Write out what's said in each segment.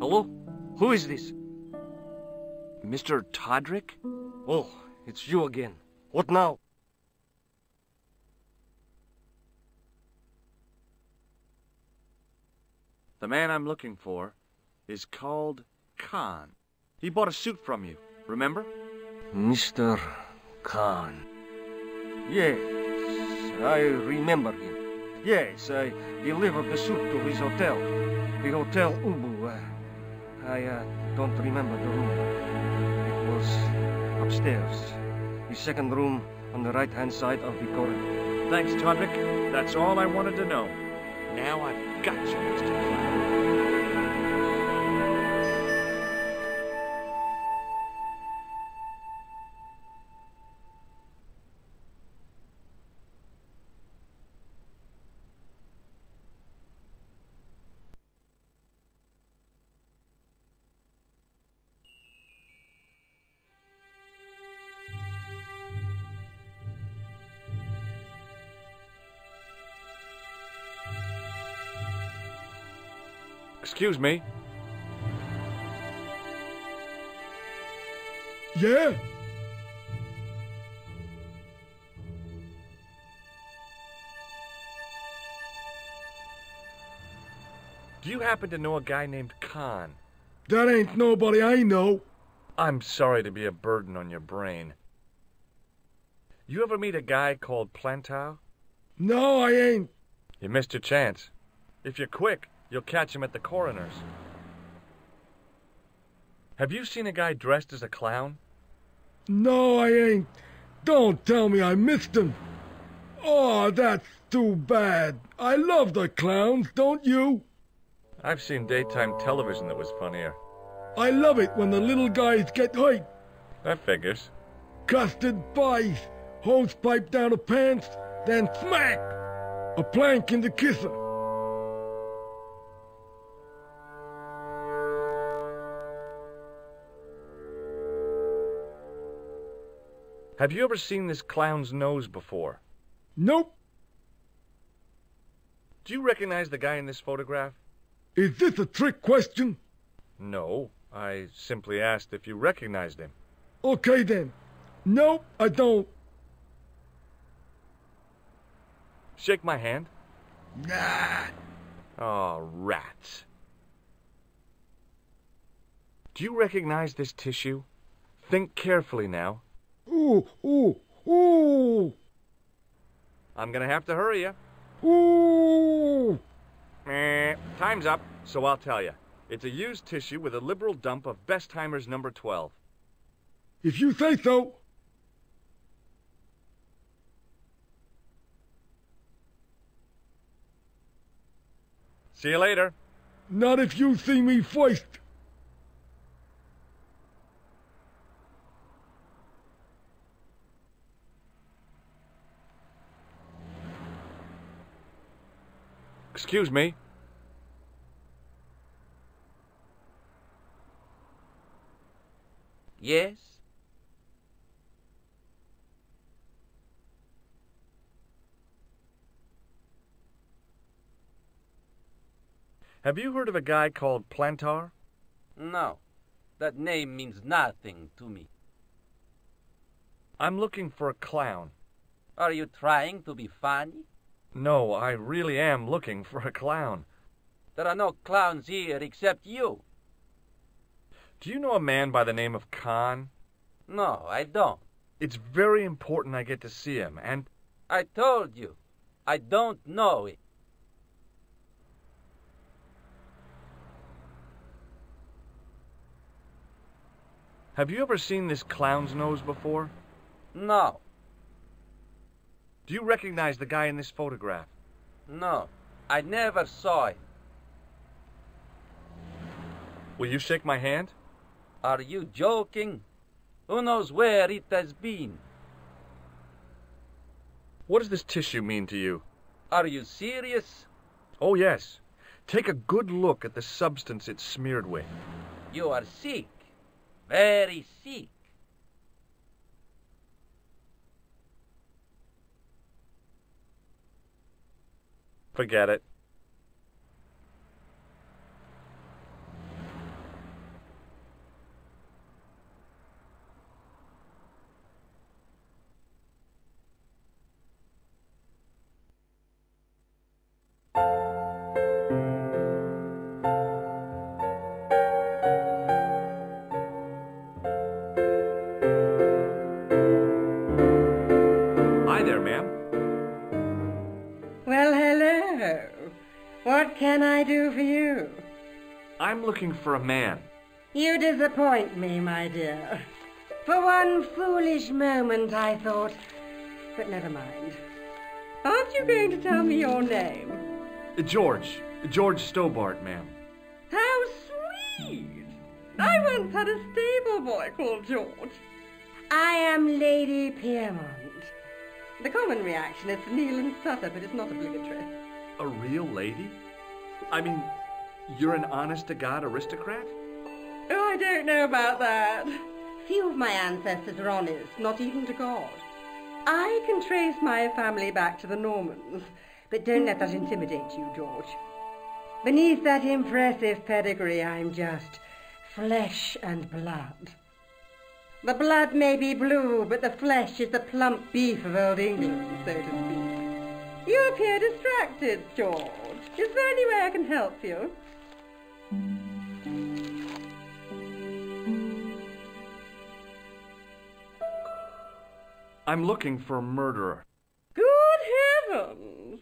Hello? Who is this? Mr. Todrick? Oh, it's you again. What now? The man I'm looking for is called Khan. He bought a suit from you, remember? Mr. Khan. Yes, I remember him. Yes, I delivered the suit to his hotel. The Hotel Ubu. I don't remember the room. It was upstairs. The second room on the right-hand side of the corridor. Thanks, Todrick. That's all I wanted to know. Now I've got you, Mr. Clown. Excuse me. Yeah? Do you happen to know a guy named Khan? That ain't nobody I know. I'm sorry to be a burden on your brain. You ever meet a guy called Plantow? No, I ain't. You missed your chance. If you're quick, you'll catch him at the coroner's. Have you seen a guy dressed as a clown? No, I ain't. Don't tell me I missed him. Oh, that's too bad. I love the clowns, don't you? I've seen daytime television that was funnier. I love it when the little guys get hurt. That figures. Custard pies, hose pipe down the pants, then smack! A plank in the kisser. Have you ever seen this clown's nose before? Nope. Do you recognize the guy in this photograph? Is this a trick question? No, I simply asked if you recognized him. Okay then. Nope, I don't. Shake my hand. Nah. Oh, rats. Do you recognize this tissue? Think carefully now. Ooh, ooh, ooh. I'm gonna have to hurry you. Ooh. Time's up, so I'll tell you. It's a used tissue with a liberal dump of Bestheimer's number 12. If you say so. See you later. Not if you see me first. Excuse me. Yes? Have you heard of a guy called Plantar? No. That name means nothing to me. I'm looking for a clown. Are you trying to be funny? No, I really am looking for a clown. There are no clowns here except you. Do you know a man by the name of Khan? No, I don't. It's very important I get to see him, and... I told you, I don't know it. Have you ever seen this clown's nose before? No. Do you recognize the guy in this photograph? No, I never saw it. Will you shake my hand? Are you joking? Who knows where it has been? What does this tissue mean to you? Are you serious? Oh, yes. Take a good look at the substance it's smeared with. You are sick. Very sick. Forget it. So, what can I do for you? I'm looking for a man. You disappoint me, my dear. For one foolish moment I thought, but never mind. Aren't you going to tell me your name? George Stobart, ma'am. How sweet! I once had a stable boy called George. I am Lady Piermont. The common reaction is to kneel and stutter, but it's not obligatory. A real lady? I mean, you're an honest-to-God aristocrat? Oh, I don't know about that. Few of my ancestors are honest, not even to God. I can trace my family back to the Normans, but don't let that intimidate you, George. Beneath that impressive pedigree, I'm just flesh and blood. The blood may be blue, but the flesh is the plump beef of old England, so to speak. You appear distracted, George. Is there any way I can help you? I'm looking for a murderer. Good heavens!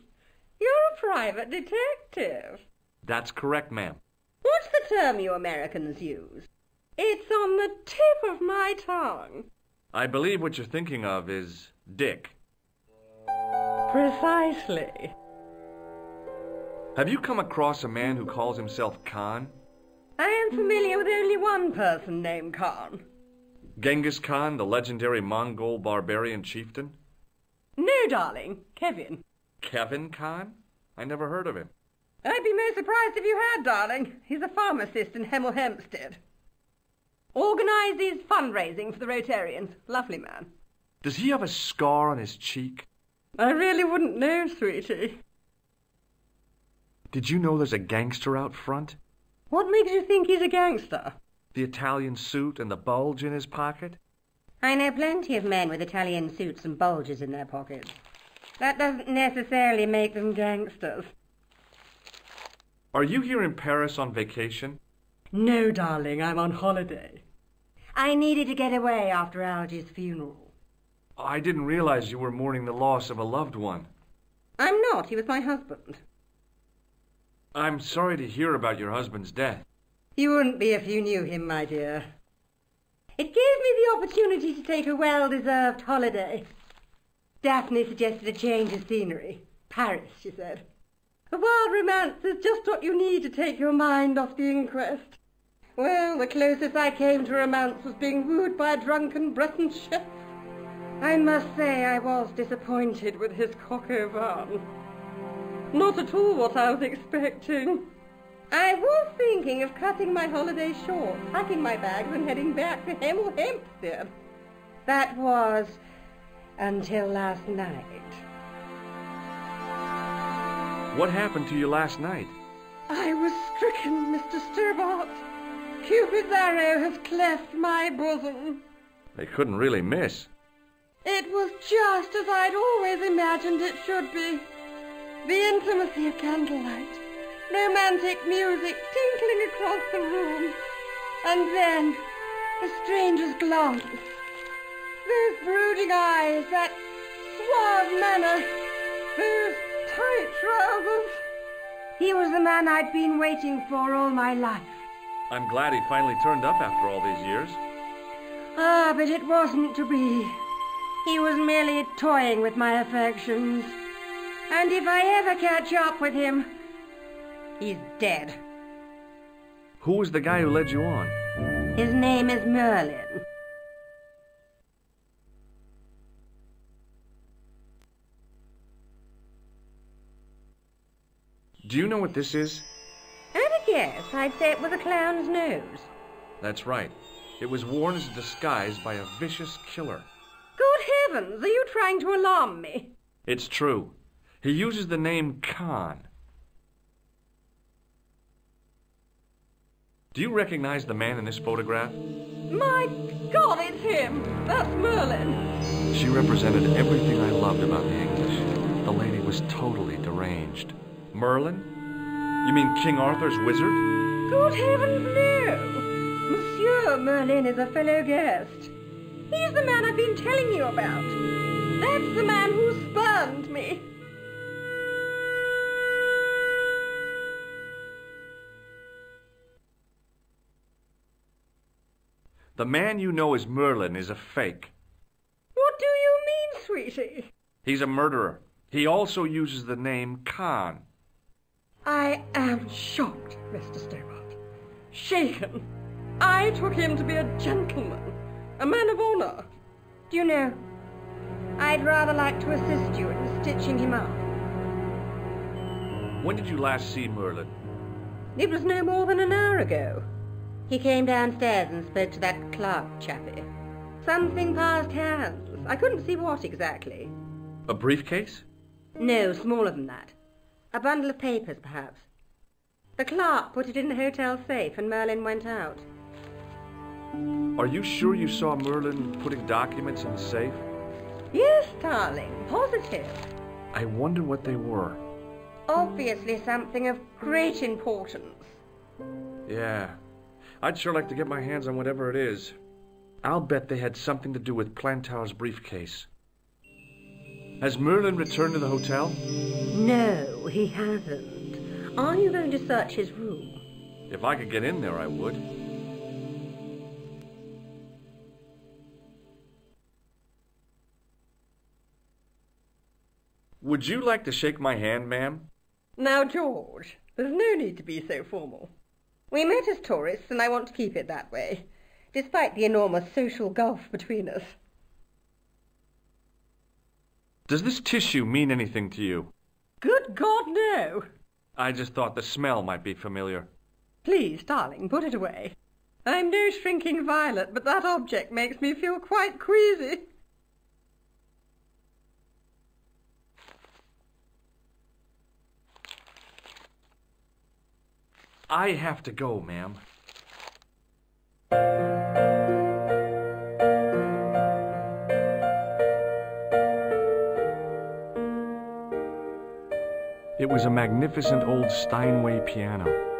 You're a private detective. That's correct, ma'am. What's the term you Americans use? It's on the tip of my tongue. I believe what you're thinking of is Dick. Precisely. Have you come across a man who calls himself Khan? I am familiar with only one person named Khan. Genghis Khan, the legendary Mongol barbarian chieftain? No, darling. Kevin. Kevin Khan? I never heard of him. I'd be most surprised if you had, darling. He's a pharmacist in Hemel Hempstead. Organises fundraising for the Rotarians. Lovely man. Does he have a scar on his cheek? I really wouldn't know, sweetie. Did you know there's a gangster out front? What makes you think he's a gangster? The Italian suit and the bulge in his pocket? I know plenty of men with Italian suits and bulges in their pockets. That doesn't necessarily make them gangsters. Are you here in Paris on vacation? No, darling, I'm on holiday. I needed to get away after Algy's funeral. I didn't realize you were mourning the loss of a loved one. I'm not. He was my husband. I'm sorry to hear about your husband's death. You wouldn't be if you knew him, my dear. It gave me the opportunity to take a well-deserved holiday. Daphne suggested a change of scenery. Paris, she said. A wild romance is just what you need to take your mind off the inquest. Well, the closest I came to romance was being wooed by a drunken Breton chef. I must say I was disappointed with his coq au vin. Not at all what I was expecting. I was thinking of cutting my holiday short, packing my bags and heading back to Hemel Hempstead. That was until last night. What happened to you last night? I was stricken, Mr. Stobart. Cupid's arrow has cleft my bosom. They couldn't really miss. It was just as I'd always imagined it should be. The intimacy of candlelight, romantic music tinkling across the room, and then a stranger's glance. Those brooding eyes, that suave manner, those tight trousers. He was the man I'd been waiting for all my life. I'm glad he finally turned up after all these years. Ah, but it wasn't to be. He was merely toying with my affections. And if I ever catch up with him, he's dead. Who was the guy who led you on? His name is Merlin. Do you know what this is? At a guess, I'd say it was a clown's nose. That's right. It was worn as a disguise by a vicious killer. Good heavens, are you trying to alarm me? It's true. He uses the name Khan. Do you recognize the man in this photograph? My God, it's him! That's Merlin. She represented everything I loved about the English. The lady was totally deranged. Merlin? You mean King Arthur's wizard? Good heavens, no! Monsieur Merlin is a fellow guest. He's the man I've been telling you about. That's the man who spurned me. The man you know as Merlin is a fake. What do you mean, sweetie? He's a murderer. He also uses the name Khan. I am shocked, Mr. Stobart. Shaken. I took him to be a gentleman, a man of honor. Do you know, I'd rather like to assist you in stitching him up. When did you last see Merlin? It was no more than an hour ago. He came downstairs and spoke to that clerk chappie. Something passed hands. I couldn't see what exactly. A briefcase? No, smaller than that. A bundle of papers, perhaps. The clerk put it in the hotel safe and Merlin went out. Are you sure you saw Merlin putting documents in the safe? Yes, darling, positive. I wonder what they were. Obviously something of great importance. Yeah. I'd sure like to get my hands on whatever it is. I'll bet they had something to do with Plantow's briefcase. Has Merlin returned to the hotel? No, he hasn't. Are you going to search his room? If I could get in there, I would. Would you like to shake my hand, ma'am? Now, George, there's no need to be so formal. We met as tourists, and I want to keep it that way, despite the enormous social gulf between us. Does this tissue mean anything to you? Good God, no! I just thought the smell might be familiar. Please, darling, put it away. I'm no shrinking violet, but that object makes me feel quite queasy. I have to go, ma'am. It was a magnificent old Steinway piano.